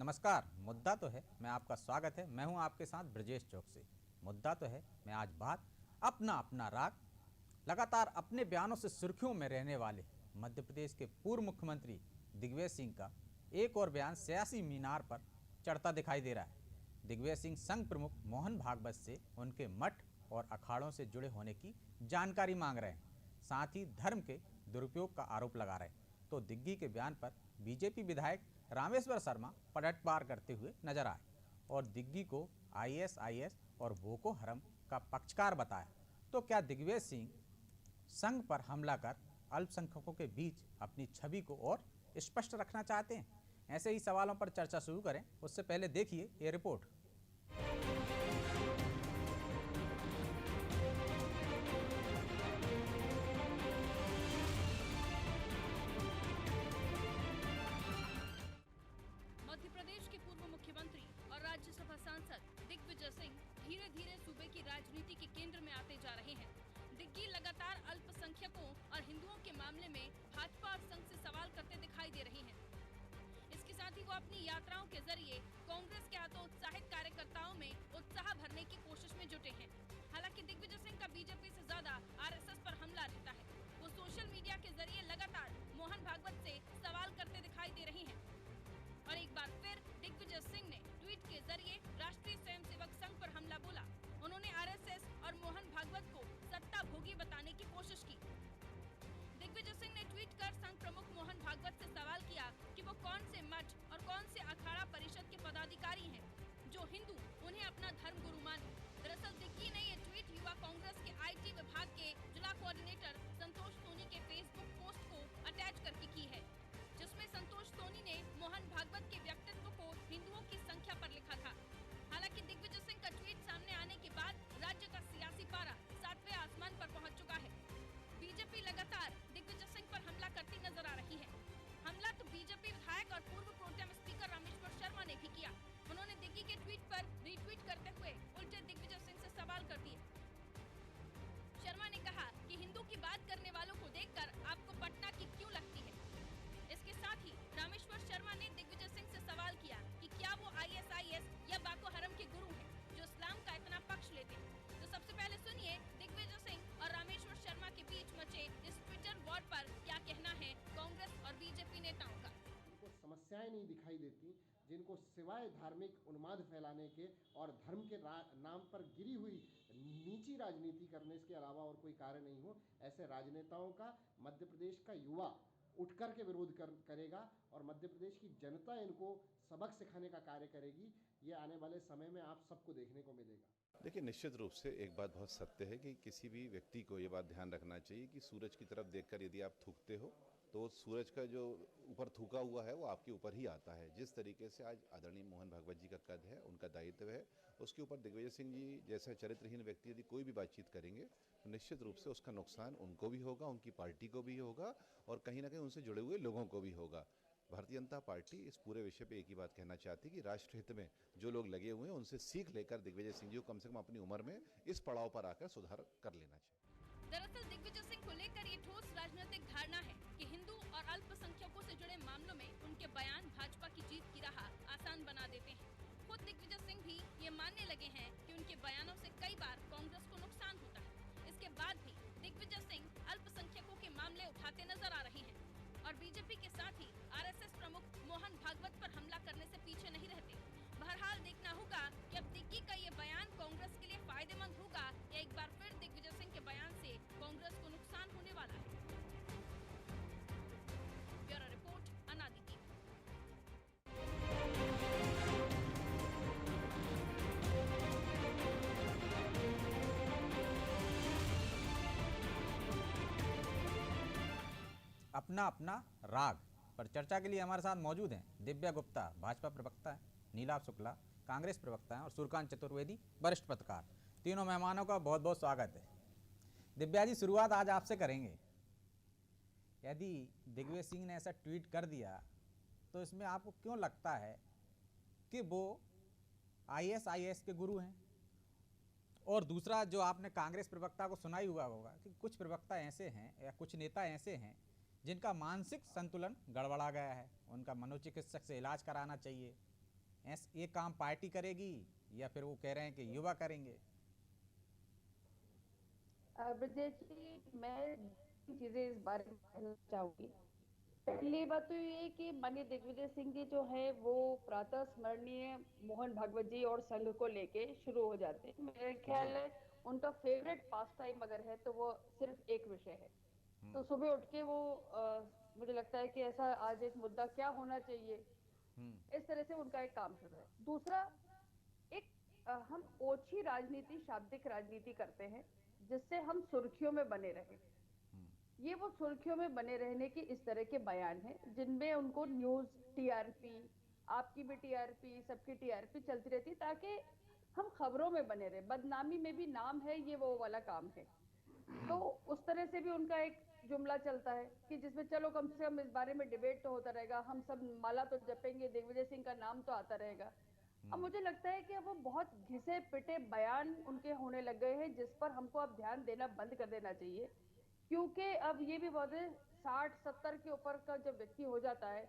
नमस्कार। मुद्दा तो है मैं आपका स्वागत है। मैं हूं आपके साथ ब्रजेश चौक से। मुद्दा तो है मैं आज बात अपना अपना राग। लगातार अपने बयानों से सुर्खियों में रहने वाले मध्य प्रदेश के पूर्व मुख्यमंत्री दिग्विजय सिंह का एक और बयान सियासी मीनार पर चढ़ता दिखाई दे रहा है। दिग्विजय सिंह संघ प्रमुख मोहन भागवत से उनके मठ और अखाड़ों से जुड़े होने की जानकारी मांग रहे हैं, साथ ही धर्म के दुरुपयोग का आरोप लगा रहे हैं। तो दिग्गी के बयान पर बीजेपी विधायक रामेश्वर शर्मा पलटवार करते हुए नजर आए और दिग्गी को आईएसआईएस और बोको हरम का पक्षकार बताया। तो क्या दिग्विजय सिंह संघ पर हमला कर अल्पसंख्यकों के बीच अपनी छवि को और स्पष्ट रखना चाहते हैं? ऐसे ही सवालों पर चर्चा शुरू करें उससे पहले देखिए ये रिपोर्ट। मध्य प्रदेश के पूर्व मुख्यमंत्री और राज्यसभा सांसद दिग्विजय सिंह धीरे धीरे सूबे की राजनीति के केंद्र में आते जा रहे हैं। दिग्गी लगातार अल्पसंख्यकों और हिंदुओं के मामले में भाजपा और संघ से सवाल करते दिखाई दे रही हैं। इसके साथ ही वो अपनी यात्राओं के जरिए कांग्रेस के हतोत्साहित कार्यकर्ताओं में उत्साह भरने की कोशिश में जुटे हैं। हालांकि दिग्विजय सिंह का बीजेपी से ज्यादा आरएसएस पर हमला रहता है। वो सोशल मीडिया के जरिए लगातार मोहन भागवत से सवाल करते दिखाई दे रही हैं। और एक बार फिर दिग्विजय सिंह ने ट्वीट के जरिए राष्ट्रीय स्वयंसेवक संघ पर हमला बोला। उन्होंने आरएसएस और मोहन भागवत को सत्ता भोगी बताने की कोशिश की। दिग्विजय सिंह ने ट्वीट कर संघ प्रमुख मोहन भागवत से सवाल किया कि वो कौन से मठ और कौन से अखाड़ा परिषद के पदाधिकारी हैं जो हिंदू उन्हें अपना धर्म गुरु माने। दरअसल दिग्गी ने ये ट्वीट युवा कांग्रेस के आईटी विभाग के जिला कोऑर्डिनेटर संतोष सोनी के फेसबुक पोस्ट को अटैच करके की है, जिसमें संतोष सोनी ने मोहन भागवत के व्यक्तित्व को हिंदुओं की संख्या पर लिखा था। हालांकि दिग्विजय सिंह का ट्वीट सामने आने के बाद राज्य का सियासी पारा 7वें आसमान पर पहुंच चुका है। बीजेपी लगातार दिग्विजय सिंह पर हमला करती नजर आ रही है। हमला तो बीजेपी विधायक और पूर्व प्रोटेम स्पीकर रामेश्वर शर्मा ने भी किया। उन्होंने दिग्गी के ट्वीट पर रीट्वीट करते हुए उल्टे दिग्विजय सिंह से सवाल कर दिए। शर्मा ने कहा कि हिंदू की बात करने वालों को देखकर आपको पटना की क्यों लगती है। इसके साथ ही रामेश्वर शर्मा ने दिग्विजय सिंह से सवाल किया कि क्या वो आईएसआईएस या बाको हरम के गुरु हैं जो इस्लाम का इतना पक्ष लेते हैं। तो सबसे पहले सुनिए दिग्विजय सिंह और रामेश्वर शर्मा के बीच मचे इस ट्विटर वॉर पर क्या कहना है कांग्रेस और बीजेपी नेताओं का। उनको समस्याएं नहीं दिखाई देती जिनको सिवाय धार्मिक उन्माद फैलाने के और धर्म के नाम पर गिरी हुई नीची राजनीति करने के अलावा और कोई कार्य नहीं हो। ऐसे राजनेताओं का मध्य प्रदेश का युवा उठ कर के विरोध करेगा और मध्य प्रदेश की जनता इनको सबक सिखाने का कार्य करेगी। ये आने वाले समय में आप सबको देखने को मिलेगा। देखिए, निश्चित रूप से एक बात बहुत सत्य है कि किसी भी व्यक्ति को ये बात ध्यान रखना चाहिए कि सूरज की तरफ देखकर यदि आप थूकते हो तो सूरज का जो ऊपर थूका हुआ है वो आपके ऊपर ही आता है। जिस तरीके से आज आदरणीय मोहन भागवत जी का कद है, उनका दायित्व है, उसके ऊपर दिग्विजय सिंह जी जैसा चरित्रहीन व्यक्ति यदि कोई भी बातचीत करेंगे तो निश्चित रूप से उसका नुकसान उनको भी होगा, उनकी पार्टी को भी होगा और कहीं ना कहीं उनसे जुड़े हुए लोगों को भी होगा। भारतीय जनता पार्टी इस पूरे विषय पे एक ही बात कहना चाहती है कि राष्ट्र हित में जो लोग लगे हुए हैं उनसे सीख लेकर दिग्विजय सिंह जी को कम से कम अपनी उम्र में इस पड़ाव पर आकर सुधार कर लेना चाहिए। दरअसल दिग्विजय सिंह को लेकर ये ठोस राजनीतिक धारणा है कि हिंदू और अल्पसंख्यकों से जुड़े मामलों में उनके बयान भाजपा की जीत की राह आसान बना देते हैं। खुद दिग्विजय सिंह भी ये मानने लगे हैं कि उनके बयानों से कई बार कांग्रेस को नुकसान होता है। इसके बाद भी दिग्विजय सिंह अल्पसंख्यकों के मामले उठाते नजर आ रहे हैं और बीजेपी के साथ ही आरएसएस प्रमुख मोहन भागवत पर हमला करने से पीछे नहीं रहते। बहरहाल देखना होगा कि अब दिग्गी का ये बयान कांग्रेस के लिए फायदेमंद होगा या एक बार फिर दिग्विजय सिंह के बयान से कांग्रेस को नुकसान होने वाला है। ब्यूरो रिपोर्ट, अनादि टीवी। अपना अपना राग पर चर्चा के लिए हमारे साथ मौजूद हैं दिव्या गुप्ता भाजपा प्रवक्ता हैं, नीलाभ शुक्ला कांग्रेस प्रवक्ता हैं और सूर्यकांत चतुर्वेदी वरिष्ठ पत्रकार। तीनों मेहमानों का बहुत बहुत स्वागत है। दिव्या जी, शुरुआत आज आपसे करेंगे। यदि दिग्विजय सिंह ने ऐसा ट्वीट कर दिया तो इसमें आपको क्यों लगता है कि वो आईएसआईएस के गुरु हैं? और दूसरा, जो आपने कांग्रेस प्रवक्ता को सुनाई हुआ होगा कि कुछ प्रवक्ता ऐसे हैं या कुछ नेता ऐसे हैं जिनका मानसिक संतुलन गड़बड़ा गया है, उनका मनोचिकित्सक से इलाज कराना चाहिए, ये काम पार्टी करेगी या फिर वो कह रहे हैं कि युवा करेंगे? ब्रजेश जी, मैं चीजें इस बारे में कहना चाहूंगी। पहली बात तो ये है कि माननीय दिग्विजय सिंह जी जो है वो प्रातः स्मरणीय मोहन भागवत जी और संघ को लेके शुरू हो जाते हैं। मेरे ख्याल है उनका फेवरेट पास टाइम अगर है तो वो सिर्फ एक विषय है। तो सुबह उठ के वो मुझे लगता है कि ऐसा आज एक मुद्दा क्या होना चाहिए, इस तरह से उनका एक काम शुरू है। दूसरा, एक हम ओछी राजनीति, शाब्दिक राजनीति करते हैं जिससे हम सुर्खियों में बने रहे। ये वो सुर्खियों में बने रहने की इस तरह के बयान हैं जिनमें उनको न्यूज, टीआरपी, आपकी भी टीआरपी, सबकी टीआरपी चलती रहती है ताकि हम खबरों में बने रहे। बदनामी में भी नाम है, ये वो वाला काम है। तो उस तरह से भी उनका एक जुमला चलता है कि जिसमें चलो कम से कम इस बारे में डिबेट तो होता रहेगा, हम सब माला तो जपेंगे, दिग्विजय सिंह का नाम तो आता रहेगा। अब मुझे लगता है कि अब वो बहुत घिसे पिटे बयान उनके होने लग गए हैं जिस पर हमको अब ध्यान देना बंद कर देना चाहिए। क्योंकि अब ये भी बहुत है, 60-70 के ऊपर का जब व्यक्ति हो जाता है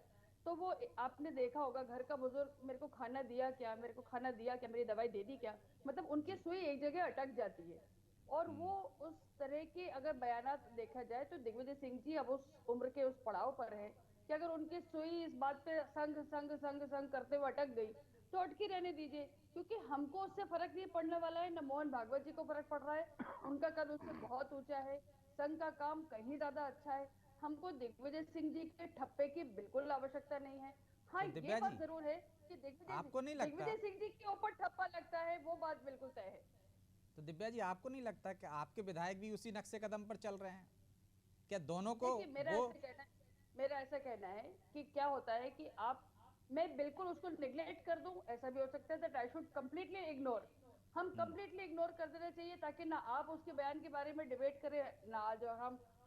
तो वो, आपने देखा होगा घर का बुजुर्ग, मेरे को खाना दिया क्या, मेरे को खाना दिया क्या, मेरी दवाई दे दी क्या, मतलब उनकी सुई एक जगह अटक जाती है। और वो उस तरह के अगर बयानात देखा जाए तो दिग्विजय सिंह जी अब उस उम्र के उस पड़ाव पर है कि अगर उनकी सुई इस बात पे संग संग संग संग करते हुए अटक गई तो अटकी रहने दीजिए, क्योंकि हमको उससे फर्क नहीं पड़ने वाला है। न मोहन भागवत जी को फर्क पड़ रहा है, उनका कद उससे बहुत ऊंचा है, संघ का काम कहीं ज्यादा अच्छा है। हमको दिग्विजय सिंह जी के ठप्पे की बिल्कुल आवश्यकता नहीं है। हाँ, तो ये दिव्या बात जी, जरूर है कि आपको नहीं लगता, दिग्विजय सिंह जी के ऊपर ठप्पा लगता है, वो बात बिल्कुल तय है। तो दिव्या जी आपको नहीं लगता कि आपके विधायक भी उसी नक्शे कदम पर चल रहे हैं? क्या दोनों को देखिए, मेरा ऐसा कहना है कि क्या होता है कि मैं बिल्कुल उसको निगलेक्ट कर दूं, ऐसा भी हो सकता है that I should completely ignore. हम कंप्लीटली इग्नोर कर देना चाहिए ताकि ना आप उसके बयान के बारे में डिबेट करें, ना आज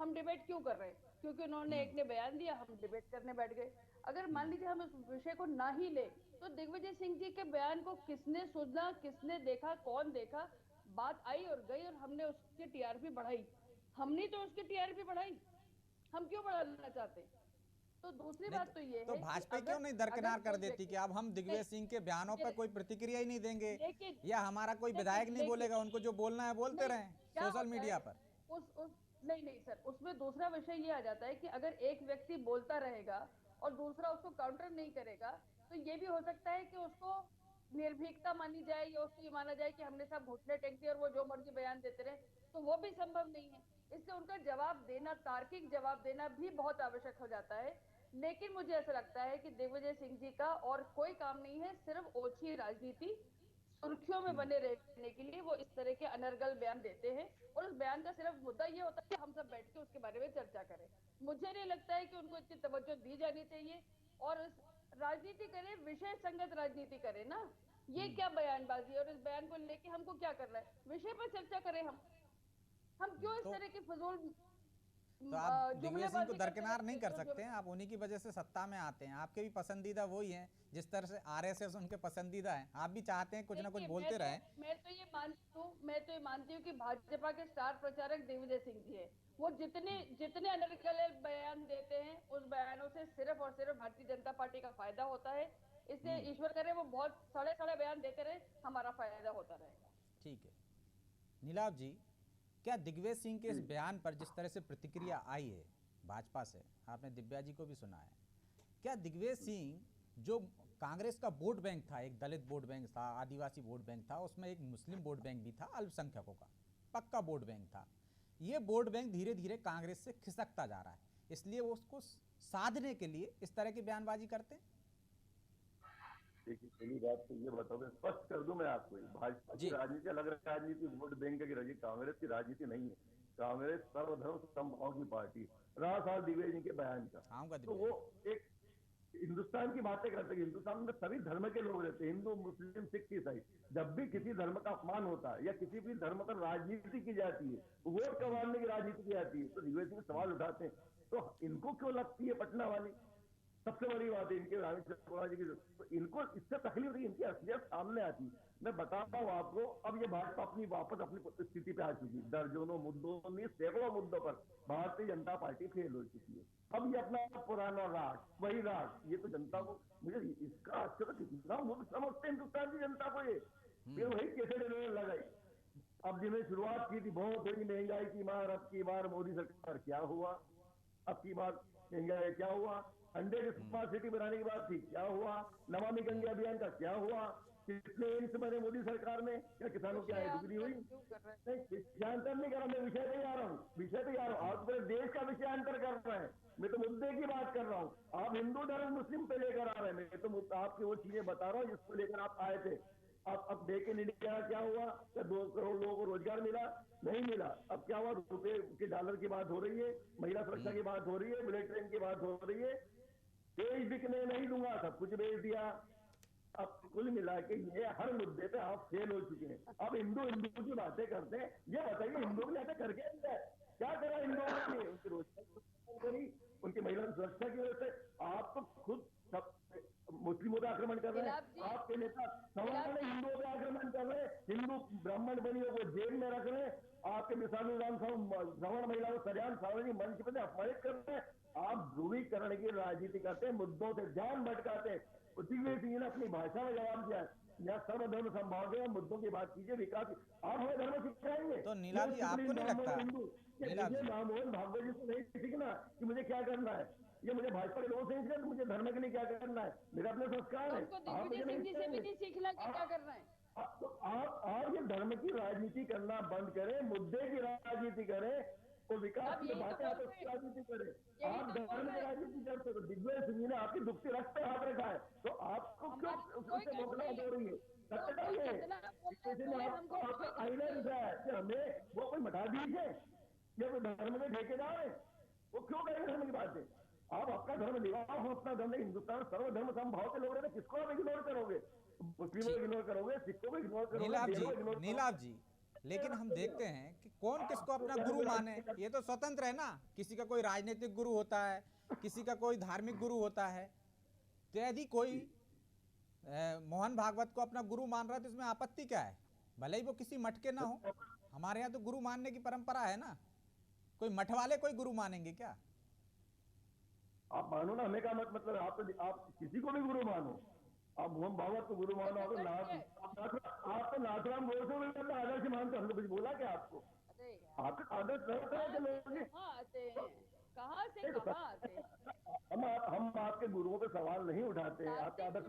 हम डिबेट क्यों कर रहे हैं, क्योंकि उन्होंने एक ने बयान दिया, हम डिबेट करने बैठ गए। अगर मान लीजिए हम इस विषय को ना ही ले तो दिग्विजय सिंह जी के बयान को किसने सुना, किसने देखा, कौन देखा, बात आई और गई और हमने उसकी टीआरपी बढ़ाई। हमने तो उसकी टीआरपी बढ़ाई, हम क्यों बढ़ाना चाहते? तो दूसरी नहीं बात तो ये तो है कि भाजपा क्यों अगर नहीं दरकिनार कर कोई देती व्यक्ति कि अब हम दिग्विजय सिंह के बयानों पर कोई प्रतिक्रिया ही नहीं देंगे, लेकिन या हमारा कोई विधायक नहीं बोलेगा, उनको जो बोलना है बोलते नहीं, रहें क्या सोशल होता मीडिया है पर? उस नहीं नहीं सर, उसमें दूसरा विषय ये आ जाता है कि अगर एक व्यक्ति बोलता रहेगा और दूसरा उसको काउंटर नहीं करेगा तो ये भी हो सकता है कि उसको निर्भीकता मानी जाए या उसको ये माना जाए कि हमने सब घुटने टेक दिए और वो जो मर्जी बयान देते रहे, तो वो भी संभव नहीं है। इसलिए उनका जवाब देना, तार्किक जवाब देना भी बहुत आवश्यक हो जाता है। लेकिन मुझे ऐसा लगता है कि दिग्विजय सिंह जी का और कोई काम नहीं है, सिर्फ ओछी राजनीति, सुर्खियों में बने रहने के लिए वो इस तरह के अनर्गल बयान देते हैं। और उस बयान का सिर्फ मुद्दा ये होता है कि हम सब बैठ के उसके बारे में चर्चा करें। मुझे नहीं लगता है कि उनको इतनी तवज्जो दी जानी चाहिए। और राजनीति करें, विषय संगत राजनीति करें ना। ये क्या बयानबाजी है और इस बयान को लेके हमको क्या करना है, विषय पर चर्चा करें। हम क्यों इस तो तरह की फजूल तो आप दिग्विजय सिंह को जुमलेबाजी करते दरकिनार नहीं कर रहते हैं? सकते हैं, आप उन्हीं की वजह से सत्ता में आते हैं, आपके भी पसंदीदा वही हैं, जिस तरह से आरएसएस उनके पसंदीदा है, आप भी चाहते हैं कुछ ना कुछ देखिए, बोलते रहें। मैं तो ये मानती हूँ कि भाजपा के स्टार प्रचारक दिग्विजय सिंह जी है। वो जितने जितने अनर्गल बयान देते हैं उस बयानों से सिर्फ और सिर्फ भारतीय जनता पार्टी का फायदा होता है। इसलिए ईश्वर करे वो बहुत सड़े सड़े बयान देते रहे, हमारा फायदा होता रहेगा। ठीक है नीलाभ जी, क्या दिग्विजय सिंह के इस बयान पर जिस तरह से प्रतिक्रिया आई है भाजपा से, आपने दिव्या जी को भी सुना है, क्या दिग्विजय सिंह जो कांग्रेस का वोट बैंक था, एक दलित वोट बैंक था, आदिवासी वोट बैंक था, उसमें एक मुस्लिम वोट बैंक भी था, अल्पसंख्यकों का पक्का वोट बैंक था, ये वोट बैंक धीरे धीरे कांग्रेस से खिसकता जा रहा है, इसलिए वो उसको साधने के लिए इस तरह की बयानबाजी करते हैं? देखिए, पहली बात तो ये बताओ, मैं स्पष्ट कर दूं मैं आपको, भाजपा की राजनीति अलग राजनीति, वोट बैंक की राजनीति, कांग्रेस की राजनीति नहीं है। कांग्रेस सर्वधर्म समभाव की पार्टी है। रहा सवाल दिग्विजय जी के बयान का, तो वो एक हिंदुस्तान की बातें करते हैं। हिंदुस्तान में सभी धर्म के लोग रहते हैं, हिंदू, मुस्लिम, सिख, ईसाई। जब भी किसी धर्म का अपमान होता है या किसी भी धर्म पर राजनीति की जाती है, वोट कमाने की राजनीति की जाती है, तो दिग्विजय सिंह सवाल उठाते हैं। तो इनको क्यों लगती है पटना वाली? सबसे बड़ी बात है इनके रामेश्वर चौहान जी की, तो इनको इससे तकलीफ नहीं, इनकी असलियत सामने आती। मैं बताता हूँ आपको, अब ये भाजपा अपनी वापस अपनी स्थिति पे आ चुकी, दर्जनों मुद्दों में, सैकड़ों मुद्दों पर भारतीय जनता पार्टी फेल हो चुकी है। अब ये अपना पुराना राग, वही राग, ये तो जनता को, मुझे इसका अच्छा कितना मूर्ख समझते हैं हिंदुस्तान की जनता को ये, फिर वही कैसे देने लगाई। अब जिन्हें शुरुआत की थी बहुत बड़ी महंगाई की मार, अब की बार मोदी सरकार क्या हुआ, अब की बार महंगाई क्या हुआ, 100 स्मार्ट सिटी बनाने की बात थी, क्या हुआ, नमामि गंगे अभियान का क्या हुआ, कितने एम्स बने मोदी सरकार में, क्या किसानों की आय दुगनी हुई? नहीं, विषयांतर नहीं कर रहा मैं, विषय पे आ रहा हूँ, विषय पे आ रहा हूँ। आप पूरे देश का विषयांतर कर रहे हैं, मैं तो मुद्दे की बात कर रहा हूँ। आप हिंदू धर्म मुस्लिम पे लेकर आ रहे हैं, मैं तो आपकी वो चीजें बता रहा हूँ जिसको लेकर आप आए थे। अब मेक इन इंडिया क्या हुआ, क्या 2 करोड़ लोगों को रोजगार मिला? नहीं मिला। अब क्या हुआ, रुपए के डॉलर की बात हो रही है, महिला सुरक्षा की बात हो रही है, बुलेट ट्रेन की बात हो रही है, देश बिकने नहीं दूंगा, सब कुछ बेच दिया। अब कुल मिला के ये हर मुद्दे पे आप फेल हो चुके हैं। अब हिंदू हिंदू की बातें करते हैं, ये बताइए हिंदुओं ने ऐसा करके क्या करा हिंदुओं ने? उनकी रोजगार करी, उनकी महिला सुरक्षा की वजह से। आप तो खुद सब मुस्लिमों पे आक्रमण कर रहे हैं, आपके नेता सवाल हिंदुओं पे आक्रमण कर रहे हैं, हिंदू ब्राह्मण बनियों को जेल में रख रहे हैं, आपके विशाल श्रवण महिला को सरियान सार्वजनिक मंच पर अपमानित कर रहे हैं। आप ध्रुवीकरण की राजनीति करते हैं, मुद्दों से ध्यान भटकाते हैं। दिग्विजय सिंह ने अपनी भाषा में जवाब दिया, यहाँ सर्वधर्म संभाव है, मुद्दों की बात कीजिए, विकास। आप हमें धर्म सिखाएंगे? तो नीलाम जी आपको नहीं लगता, नीलाम जी मोहन भागवत जी से नहीं सीखना कि मुझे क्या करना है, ये मुझे भाजपा के लोगों से नहीं, मुझे धर्म के लिए क्या करना है, मेरा अपने संस्कार है। आप दिग्विजय सिंह जी से भी नहीं सीखना कि क्या करना है। तो आप ये धर्म की राजनीति करना बंद करें, मुद्दे की राजनीति करें, तो विकास की बातें आपस की राजनीति करें। आप धर्म की राजनीति करते हो। दिग्विजय सिंह जी ने आपकी दुखती रक्त पे हाथ रखा है, तो आपको क्यों उससे मोकला हो रही है? सत्यता ये आपको आईना दिखाया है कि हमें वो कोई मठाधीश है या कोई धर्म के ठेकेदार है, वो क्यों करेंगे धर्म की बातें? आप अपना धर्म निभाओ, हम अपना धर्म। हिंदुस्तान सर्वधर्म संभाव के लोग रहते, किसको आप इग्नोर करोगे? मुस्लिमों को इग्नोर करोगे, सिखों को इग्नोर करोगे। नीलाभ जी, लेकिन हम देखते हैं कि कौन किसको अपना गुरु माने, ये तो स्वतंत्र है ना। किसी का कोई राजनीतिक गुरु होता है, किसी का कोई धार्मिक गुरु होता है। तो यदि कोई मोहन भागवत को अपना गुरु मान रहा है तो इसमें आपत्ति क्या है? भले ही वो किसी मठ के ना हो, हमारे यहाँ तो गुरु मानने की परंपरा है ना। कोई मठ वाले कोई गुरु मानेंगे क्या? आप मानो ना, हमें का मतलब आप किसी को भी गुरु मानो, आप मोहन भागवत को गुरु मानो, आप तो नाथराम गोडसे को भी आदर्श मानते, हमने कुछ बोला क्या आपको? आपका आदर्श हम आपके गुरुओं पे सवाल नहीं उठाते, आपके आदर्श।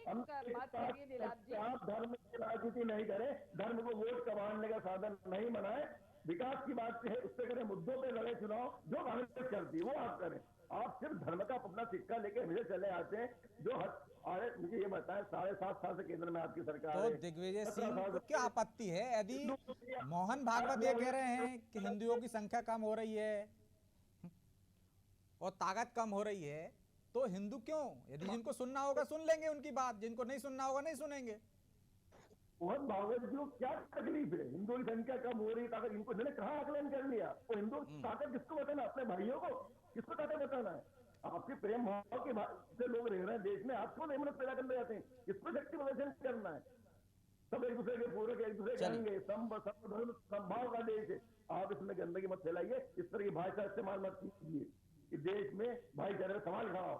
आप धर्म की राजनीति नहीं करें, धर्म को वोट कमाने का साधन नहीं बनाए, विकास की बात है उस पर करें, मुद्दों पे लड़े, चुनाव जो कांग्रेस करती है वो आप करें। आप सिर्फ धर्म का अपना सिक्का लेके हमेशा चले आते हैं। जो अरे मुझे ये बताएं, 7.5 साल से केंद्र में आपकी सरकार है, तो दिग्विजय सिंह को क्या आपत्ति है यदि मोहन भागवत ये कह रहे हैं कि हिंदुओं की संख्या कम हो रही है और ताकत कम हो रही है, तो हिंदू क्यों? यदि जिनको सुनना होगा सुन लेंगे उनकी बात, जिनको नहीं सुनना होगा नहीं सुनेंगे। मोहन भागवत जी को क्या तकलीफ है? हिंदुओं की संख्या कम हो रही है, ताकत इनको इन्होंने कहाँ आकलन कर लिया? वो हिंदू ताकत किसको बताना? अपने भाइयों को किसको ताकत बताना है? आपके प्रेम भाव के से लोग रह रहे हैं देश में, आपको नमूना पैदा करने जाते हैं, किसको शक्ति प्रदर्शन करना है? सब एक दूसरे के पूरक, एक दूसरे कहेंगे, संभाव का देश है। आप इसमें गंदगी मत फैलाइए, इस तरह की भाषा इस्तेमाल मत कीजिए कि देश में भाईचारे का सवाल खड़ा हो।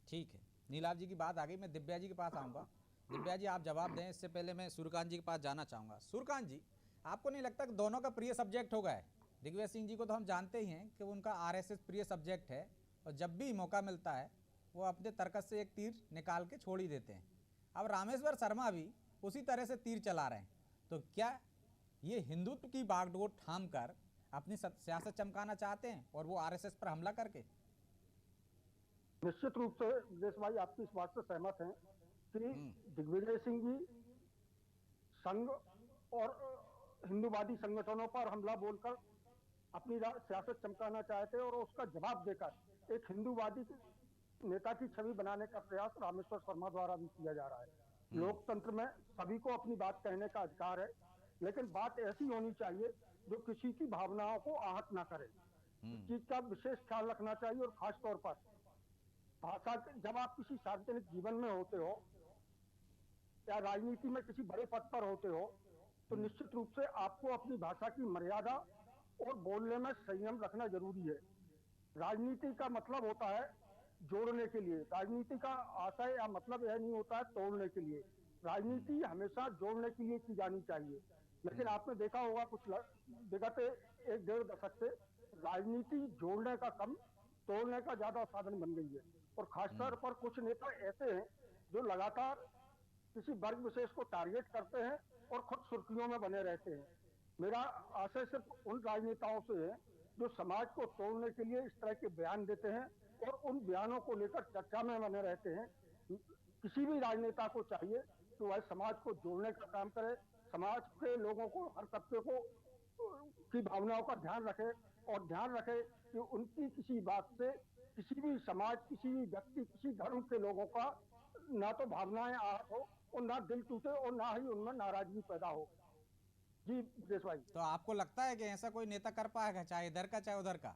ठीक है, नीलाभ जी की बात आ गई, मैं दिव्या जी के पास आऊंगा। दिव्या जी आप जवाब दें, इससे पहले मैं सूर्यकांत जी के पास जाना चाहूंगा। सूर्यकांत जी, आपको नहीं लगता कि दोनों का प्रिय सब्जेक्ट हो गए? दिग्विजय सिंह जी को तो हम जानते ही हैं कि उनका आरएसएस प्रिय सब्जेक्ट है और जब भी मौका मिलता है वो अपने तर्कस से एक तीर निकाल के छोड़ ही देते हैं। अब रामेश्वर शर्मा भी उसी तरह से तीर चला रहे हैं, तो क्या ये हिंदुत्व की बागडोर थाम कर अपनी सियासत चमकाना चाहते हैं और वो आरएसएस पर हमला करके? निश्चित रूप से देश भाई आपकी इस बात से सहमत हैं कि दिग्विजय सिंह जी संघ और हिंदूवादी संगठनों पर हमला बोलकर अपनी सियासत चमकाना चाहते हैं और उसका जवाब देकर एक हिंदूवादी नेता की छवि बनाने का प्रयास रामेश्वर शर्मा द्वारा भी किया जा रहा है। लोकतंत्र में सभी को अपनी बात कहने का अधिकार है, लेकिन बात ऐसी होनी चाहिए जो किसी की भावनाओं को आहत ना करे। इस चीज का विशेष ख्याल रखना चाहिए और खास तौर पर भाषा जब आप किसी सार्वजनिक जीवन में होते हो या राजनीति में किसी बड़े पद पर होते हो, तो निश्चित रूप से आपको अपनी भाषा की मर्यादा और बोलने में संयम रखना जरूरी है। राजनीति का मतलब होता है जोड़ने के लिए, राजनीति का आशय या मतलब यह नहीं होता है तोड़ने के लिए। राजनीति हमेशा जोड़ने के लिए की जानी चाहिए। लेकिन आपने देखा होगा कुछ विगत 1-1.5 दशक से राजनीति जोड़ने का कम, तोड़ने का ज्यादा साधन बन गई है। और खासतौर पर कुछ नेता ऐसे हैं जो लगातार किसी वर्ग विशेष को टारगेट करते हैं और खुद सुर्खियों में बने रहते हैं। मेरा आशय सिर्फ उन राजनेताओं से है जो समाज को तोड़ने के लिए इस तरह के बयान देते हैं और उन बयानों को लेकर चर्चा में बने रहते हैं। किसी भी राजनेता को चाहिए कि वह समाज को जोड़ने का काम करे, समाज के लोगों को, हर तबके को की भावनाओं का ध्यान रखे और ध्यान रखे कि उनकी किसी बात से किसी भी समाज, किसी भी व्यक्ति, किसी धर्म के लोगों का ना तो भावनाएं आहत हो और ना दिल टूटे और ना ही उनमें नाराजगी पैदा हो। जी ब्रजेश भाई, तो आपको लगता है कि ऐसा कोई नेता कर पाएगा, चाहे इधर का चाहे उधर का?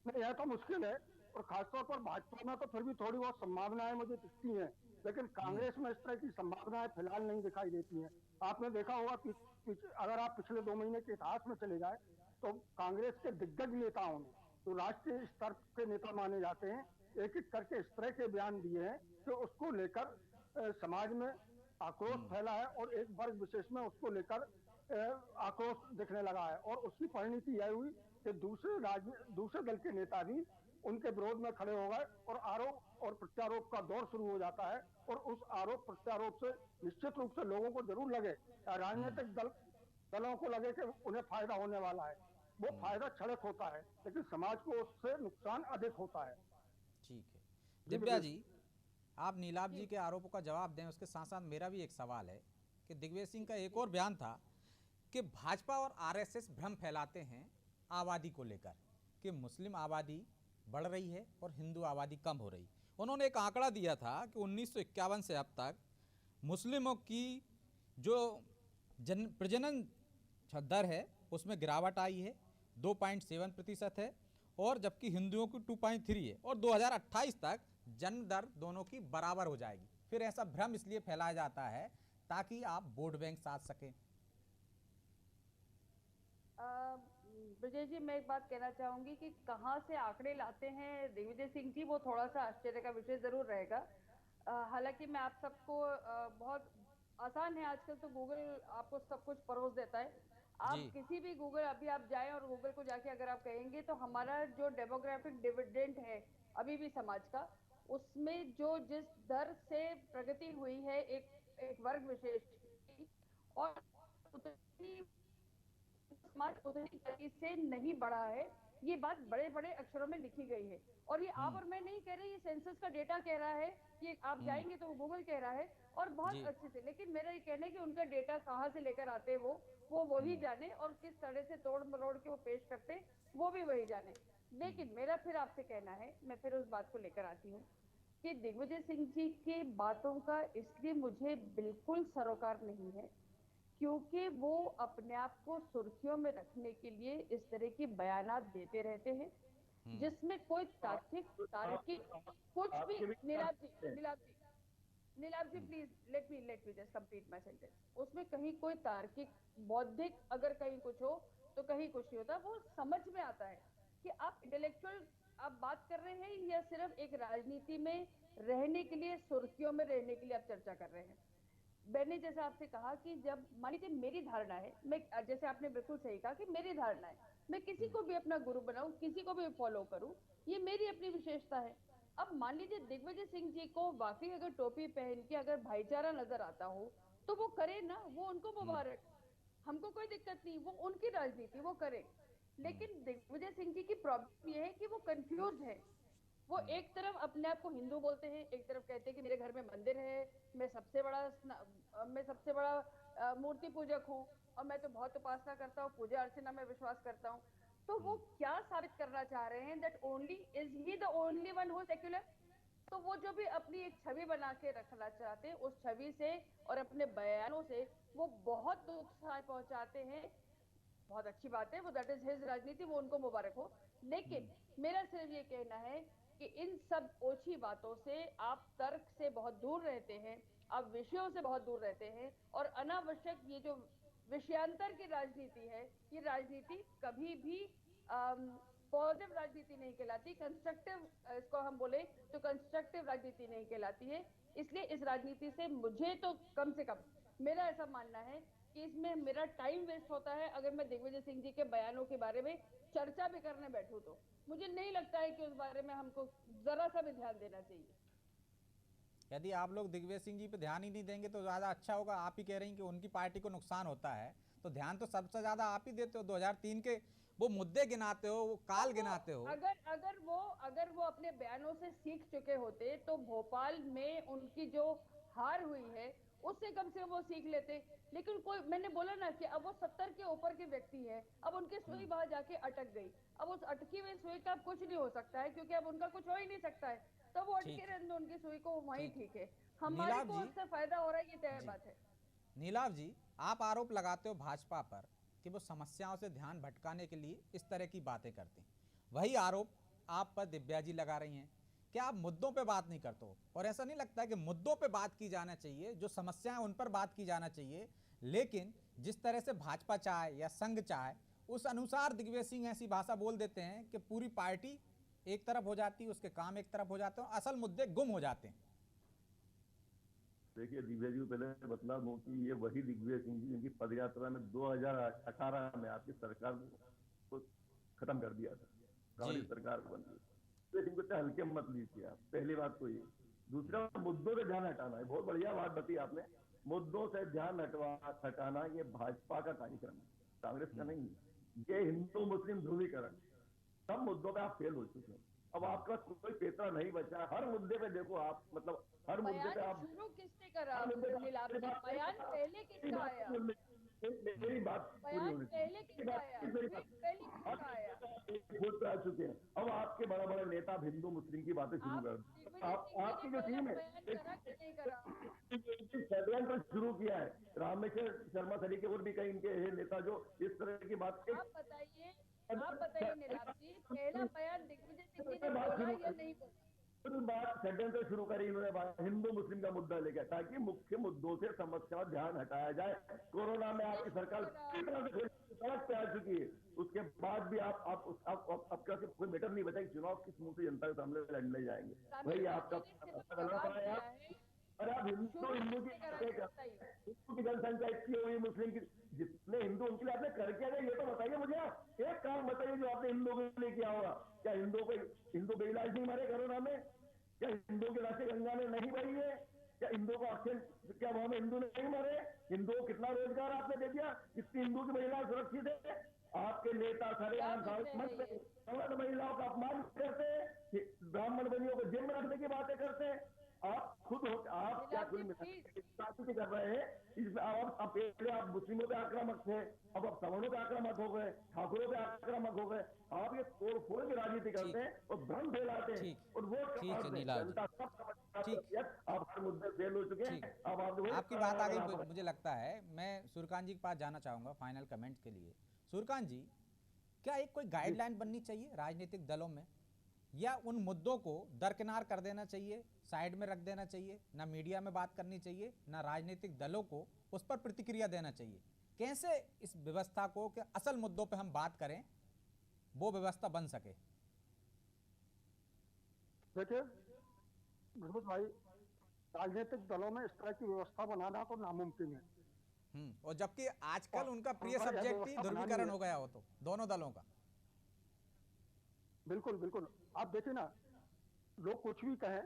नहीं, यह तो मुश्किल है। और खासतौर पर भाजपा में तो फिर भी थोड़ी बहुत संभावनाएं मुझे दिखती हैं, लेकिन कांग्रेस में इस तरह की संभावनाएं फिलहाल नहीं दिखाई देती हैं। आपने देखा होगा कि अगर आप पिछले 2 महीने के इतिहास में चले जाए तो कांग्रेस के दिग्गज नेताओं ने, जो राष्ट्रीय स्तर के नेता माने जाते हैं, एक एक करके इस तरह के बयान दिए हैं कि उसको लेकर समाज में आक्रोश फैला है और एक वर्ग विशेष में उसको लेकर आक्रोश दिखने लगा है। और उसकी परिणति यह हुई कि दूसरे दल के नेता भी उनके विरोध में खड़े हो गए और आरोप और प्रत्यारोप का दौर शुरू हो जाता है। और उस आरोप प्रत्यारोप से निश्चित रूप से लोगों को जरूर लगे, राजनीतिक दलों को लगे कि उन्हें फायदा होने वाला है। वो फायदा क्षणिक होता है, लेकिन समाज को उससे नुकसान अधिक होता है। ठीक है दिव्या जी, आप नीलाभ जी के आरोपों का जवाब दें, उसके साथ साथ मेरा भी एक सवाल है कि दिग्विजय सिंह का एक और बयान था कि भाजपा और आरएसएस भ्रम फैलाते हैं आबादी को लेकर कि मुस्लिम आबादी बढ़ रही है और हिंदू आबादी कम हो रही। उन्होंने एक आंकड़ा दिया था कि 1951 से अब तक मुस्लिमों की जो प्रजनन दर है उसमें गिरावट आई है, 2.7% है, और जबकि हिंदुओं की 2.3 है, और 2028 तक जन्म दर दोनों की बराबर हो जाएगी। फिर ऐसा भ्रम इसलिए फैलाया जाता है ताकि आप वोट बैंक साध सकें। विजय जी, मैं एक बात कहना चाहूंगी कि कहाँ से आंकड़े लाते हैं दिग्विजय सिंह जी, वो थोड़ा सा आश्चर्य का विषय जरूर रहेगा। हालांकि मैं आप सबको बहुत आसान है, आजकल तो गूगल आपको सब कुछ परोस देता है। आप किसी भी गूगल अभी आप जाएं और गूगल को जाके अगर आप कहेंगे तो हमारा जो डेमोग्राफिक डिविडेंड है अभी भी समाज का, उसमें जो जिस दर से प्रगति हुई है एक वर्ग विशेष की, और समाज उतनी गति से नहीं बढ़ा है, ये बात बड़े बड़े अक्षरों में लिखी गई है। और ये आप और मैं नहीं कह रहे, ये सेंसस का डेटा कह रहा है, ये आप जाएंगे तो गूगल कह रहा है, और बहुत अच्छे से। लेकिन मेरा ये कहना है कि उनका डेटा कहाँ से लेकर आते वो वही जाने, और किस तरह से तोड़ मरोड़ के वो पेश करते वो भी वही जाने। लेकिन मेरा फिर आपसे कहना है, मैं फिर उस बात को लेकर आती हूँ कि दिग्विजय सिंह जी की बातों का इसलिए मुझे बिल्कुल सरोकार नहीं है क्योंकि वो अपने आप को सुर्खियों में रखने के लिए इस तरह की बयानात देते रहते हैं जिसमें कोई तार्किक कुछ भी। Neelabh ji please let me just complete my sentence. उसमें कहीं कोई तार्किक बौद्धिक अगर कहीं कुछ हो तो कहीं कुछ नहीं होता। वो समझ में आता है कि आप इंटेलेक्चुअल आप बात कर रहे हैं या सिर्फ एक राजनीति में रहने के लिए, सुर्खियों में रहने के लिए आप चर्चा कर रहे हैं। मैंने जैसे आपसे कहा कि जब मान लीजिए मेरी धारणा है, मैं जैसे आपने बिल्कुल सही कहा कि मेरी धारणा है, मैं किसी को भी अपना गुरु बनाऊं, किसी को भी फॉलो करूं, ये मेरी अपनी विशेषता है। अब मान लीजिए दिग्विजय सिंह जी को वाकई अगर टोपी पहन के अगर भाईचारा नजर आता हो तो वो करे ना, वो उनको मुबारक, हमको कोई दिक्कत नहीं, वो उनकी राजनीति वो करे। लेकिन दिग्विजय सिंह जी की प्रॉब्लम ये है कि वो कंफ्यूज है। वो एक तरफ अपने आप को हिंदू बोलते हैं, एक तरफ कहते हैं कि मेरे घर में मंदिर है, मैं सबसे बड़ा मूर्ति पूजक हूँ और मैं तो बहुत उपासना करता हूँ, पूजा अर्चना में विश्वास करता हूँ। तो वो क्या साबित करना चाह रहे हैं? That only is he the only one who secular. तो वो जो भी अपनी एक छवि बना के रखना चाहते हैं, उस छवि से और अपने बयानों से वो बहुत नुकसान पहुंचाते हैं। बहुत अच्छी बात है, वो दैट इज हिज राजनीति, वो उनको मुबारक हो। लेकिन मेरा सिर्फ ये कहना है कि इन सब ओछी बातों से आप तर्क से बहुत दूर रहते हैं, आप विषयों से बहुत दूर रहते हैं, और अनावश्यक ये जो विषयांतर की राजनीति है, ये राजनीति कभी भी पॉजिटिव राजनीति नहीं कहलाती, कंस्ट्रक्टिव, इसको हम बोले तो कंस्ट्रक्टिव राजनीति नहीं कहलाती है। इसलिए इस राजनीति से मुझे तो कम से कम मेरा ऐसा मानना है कि इसमें मेरा टाइम वेस्ट होता है। अगर मैं दिग्विजय सिंह जी के बयानों के बारे में चर्चा भी करने बैठूं तो मुझे नहीं लगता है कि उस बारे में हमको जरा सा भी ध्यान देना चाहिए। यदि आप लोग दिग्विजय सिंह जी पे ध्यान ही नहीं देंगे तो ज़्यादा अच्छा होगा। आप ही कह रही हैं कि उनकी पार्टी को नुकसान होता है, तो ध्यान तो सबसे ज़्यादा आप ही देते हो। 2003 के वो मुद्दे गिनाते हो, वो काल गिनाते हो। अगर वो अपने बयानों से सीख चुके होते तो भोपाल में उनकी जो हार हुई है उससे कम से कम वो सीख लेते। लेकिन कोई, मैंने बोला ना कि अब वो 70 के ऊपर के व्यक्ति हैं, अब उनकी सुई वहां जाके अटक गई। अब उस अटकी हुई सुई का कुछ नहीं हो सकता है, क्योंकि अब उनका कुछ हो ही नहीं सकता है, तो वो अटके रहने दो उनकी सुई को, वहीं ठीक है। हमारे नीलाभ को जी, उससे फायदा हो रहा है, ये तय बात है। नीलाभ जी, आप आरोप लगाते हो भाजपा पर कि वो समस्याओं से ध्यान भटकाने के लिए इस तरह की बातें करते हैं। वही आरोप आप पर दिव्या जी लगा रही हैं कि आप मुद्दों पे बात नहीं करते हो। और ऐसा नहीं लगता है कि मुद्दों पे बात की जाना चाहिए, जो समस्याएं उन पर बात की जाना चाहिए, लेकिन जिस तरह से भाजपा चाहे या संघ चाहे उस अनुसार दिग्विजय सिंह ऐसी भाषा बोल देते हैं कि पूरी पार्टी एक तरफ हो जाती है, उसके काम एक तरफ हो जाते हैं, असल मुद्दे गुम हो जाते हैं। देखिए दिग्विजय जी को पहले बतला दूं कि ये वही दिग्विजय सिंह जी जिनकी पदयात्रा में 2018 में आपकी सरकार को खत्म कर दिया था, कांग्रेस सरकार बन गई। दिग्विजय सिंह को हल्के मत लीजिए आप, पहली बात तो ये। दूसरा, मुद्दों से ध्यान हटाना है, बहुत बढ़िया बात बताई आपने। मुद्दों से ध्यान हटाना ये भाजपा का कार्यक्रम है, कांग्रेस का नहीं है। ये हिंदू मुस्लिम ध्रुवीकरण, सब मुद्दों पे आप फेल हो चुके हैं। अब आपका कोई पेपर नहीं बचा। हर मुद्दे पे देखो आप, मतलब हर मुद्दे पे आप, शुरू किसने करा? बयान पहले किसका आया? मेरी बात पूरी होनी चाहिए। आ चुके हैं अब आपके बड़े बड़े नेता हिंदू मुस्लिम की बातें शुरू कर दी। आपकी जो टीम है षड्यंत्र शुरू किया है, रामेश्वर शर्मा सरीखे और भी कई इनके नेता जो इस तरह की बात। आप बताइए नीलाभ जी, पहला बयान दिग्विजय सिंह जी ने बोला या नहीं बोला? बात षड्यंत्र शुरू करी इन्होंने हिंदू मुस्लिम का मुद्दा लेकर, ताकि मुख्य मुद्दों से समस्या ध्यान हटाया जाए। कोरोना में आपकी सरकार सड़क पे आ चुकी है, उसके बाद भी आपका कोई मैटर नहीं बचा कि चुनाव किस मुंह से जनता के सामने लड़ने जाएंगे। वही आपका करना पड़ा। और आप हिंदू की जनसंख्या इतनी हुई, मुस्लिम की जितने हिंदू, उनके लिए आपने कर क्या ये तो बताइए मुझे। आप एक काम बताइए जो आपने हिंदुओं के लिए किया होगा। क्या हिंदू बेइलाज नहीं मरे कोरोना में? क्या हिंदुओं के रास्ते गंगा में नहीं बही है? क्या हिंदुओं को ऑक्सीजन, क्या वहां में हिंदू नहीं मरे? हिंदुओं को कितना रोजगार आपने दे दिया? कितनी हिंदू की महिलाएं सुरक्षित है? आपके नेता सारे महिलाओं का अपमान करते हैं, ब्राह्मण बनियों को जेल में रखने की बातें करते हैं। आप खुद हो, आप क्या कर रहे हैं इसमें? अब पहले आप मुस्लिमों पे आक्रामक थे, अब आप सवर्णों पे आक्रामक हो गए, ठाकुरों पे आक्रामक हो गए। आप ये तोड़ फोड़ की राजनीति करते हैं और भ्रम फैलाते हैं और वोट आप हर मुद्दे फेल हो चुके हैं। अब आपकी बात आ गई, मुझे लगता है मैं सूर्यकांत जी के पास जाना चाहूंगा फाइनल कमेंट के लिए। सूर्यकांत जी, क्या एक कोई गाइडलाइन बननी चाहिए राजनीतिक दलों में, या उन मुद्दों को दरकिनार कर देना चाहिए, साइड में रख देना चाहिए, ना मीडिया में बात करनी चाहिए, ना राजनीतिक दलों को उस पर प्रतिक्रिया देना चाहिए? कैसे इस व्यवस्था को कि असल मुद्दों पे हम बात करें, वो व्यवस्था बन सके? देखिए गुरबत भाई, राजनीतिक दलों में इस तरह की व्यवस्था बनाना तो नामुमकिन है। और जबकि आजकल उनका प्रिय सब्जेक्ट ही ध्रुवीकरण हो गया हो, तो दोनों दलों का। बिल्कुल बिल्कुल। आप देखिए ना, लोग कुछ भी कहें,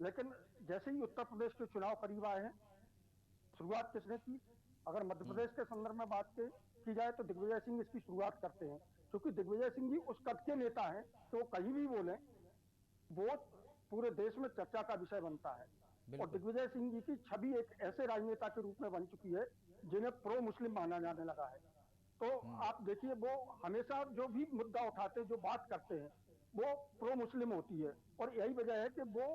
लेकिन जैसे ही उत्तर प्रदेश के चुनाव करीब आए हैं, शुरुआत किसने की? अगर मध्य प्रदेश के संदर्भ में बात की जाए तो दिग्विजय सिंह इसकी शुरुआत करते हैं, क्योंकि दिग्विजय सिंह जी उस कद के नेता हैं तो कहीं भी बोले वो पूरे देश में चर्चा का विषय बनता है। और दिग्विजय सिंह जी की छवि एक ऐसे राजनेता के रूप में बन चुकी है जिन्हें प्रो मुस्लिम माना जाने लगा है। तो आप देखिए, वो हमेशा जो भी मुद्दा उठाते, जो बात करते हैं, वो प्रो मुस्लिम होती है। और यही वजह है कि वो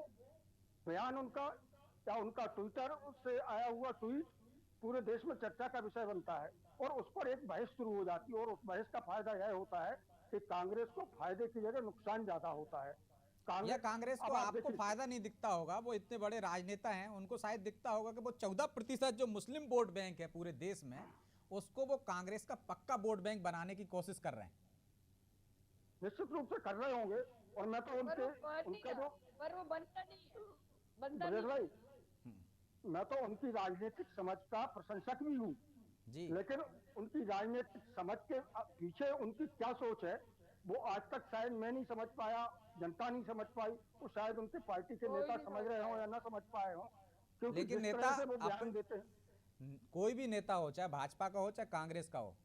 बयान उनका या उनका ट्विटर से आया हुआ ट्वीट पूरे देश में चर्चा का विषय बनता है और उस पर एक बहस शुरू हो जाती है। और उस बहस का फायदा यह होता है कि कांग्रेस को फायदे की जगह नुकसान ज्यादा होता है। या कांग्रेस को आपको फायदा नहीं दिखता होगा, वो इतने बड़े राजनेता हैं, उनको शायद दिखता होगा कि वो 14% जो मुस्लिम वोट बैंक है पूरे देश में, उसको वो कांग्रेस का पक्का वोट बैंक बनाने की कोशिश कर रहे हैं। निश्चित रूप से कर रहे होंगे, और मैं तो उनका जो पर वो बनता नहीं भाई, मैं तो उनकी राजनीतिक समझ का प्रशंसक भी हूँ, लेकिन उनकी राजनीतिक समझ के पीछे उनकी क्या सोच है वो आज तक शायद मैं नहीं समझ पाया, जनता नहीं समझ पाई, वो शायद उनके पार्टी के नेता समझ रहे हो या ना समझ पाए हो, क्योंकि लेकिन नेता वो बयान देते हैं, कोई भी नेता हो, चाहे भाजपा का हो चाहे कांग्रेस का हो,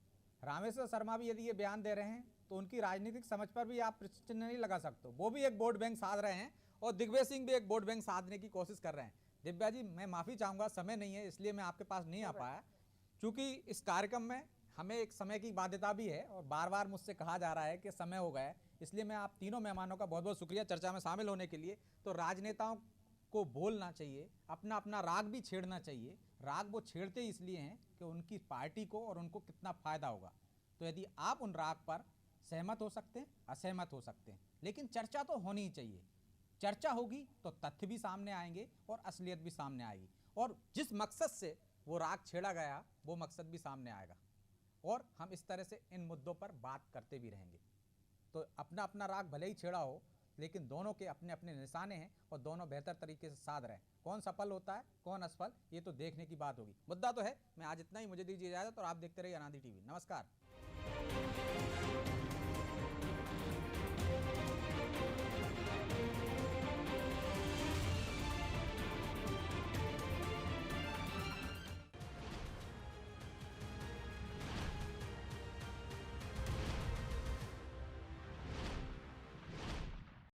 रामेश्वर शर्मा भी यदि ये बयान दे रहे हैं तो उनकी राजनीतिक समझ पर भी आप प्रश्न नहीं लगा सकते। वो भी एक वोट बैंक साध रहे हैं और दिग्विजय सिंह भी एक वोट बैंक साधने की कोशिश कर रहे हैं। दिव्या जी, मैं माफी चाहूंगा, समय नहीं है इसलिए मैं आपके पास नहीं आ पाया, क्योंकि इस कार्यक्रम में हमें एक समय की बाध्यता भी है और बार बार मुझसे कहा जा रहा है कि समय हो गया है, इसलिए मैं आप तीनों मेहमानों का बहुत बहुत शुक्रिया चर्चा में शामिल होने के लिए। तो राजनेताओं को बोलना चाहिए, अपना अपना राग भी छेड़ना चाहिए। राग वो छेड़ते ही इसलिए हैं कि उनकी पार्टी को और उनको कितना फायदा होगा। तो यदि आप उन राग पर सहमत हो सकते हैं, असहमत हो सकते हैं, लेकिन चर्चा तो होनी ही चाहिए। चर्चा होगी तो तथ्य भी सामने आएंगे और असलियत भी सामने आएगी, और जिस मकसद से वो राग छेड़ा गया वो मकसद भी सामने आएगा, और हम इस तरह से इन मुद्दों पर बात करते भी रहेंगे। तो अपना अपना राग भले ही छेड़ा हो, लेकिन दोनों के अपने अपने निशाने हैं और दोनों बेहतर तरीके से साध रहे हैं। कौन सफल होता है कौन असफल, ये तो देखने की बात होगी। मुद्दा तो है। मैं आज इतना ही, मुझे दीजिए इजाजत और आप देखते रहिए अनादि टीवी। नमस्कार।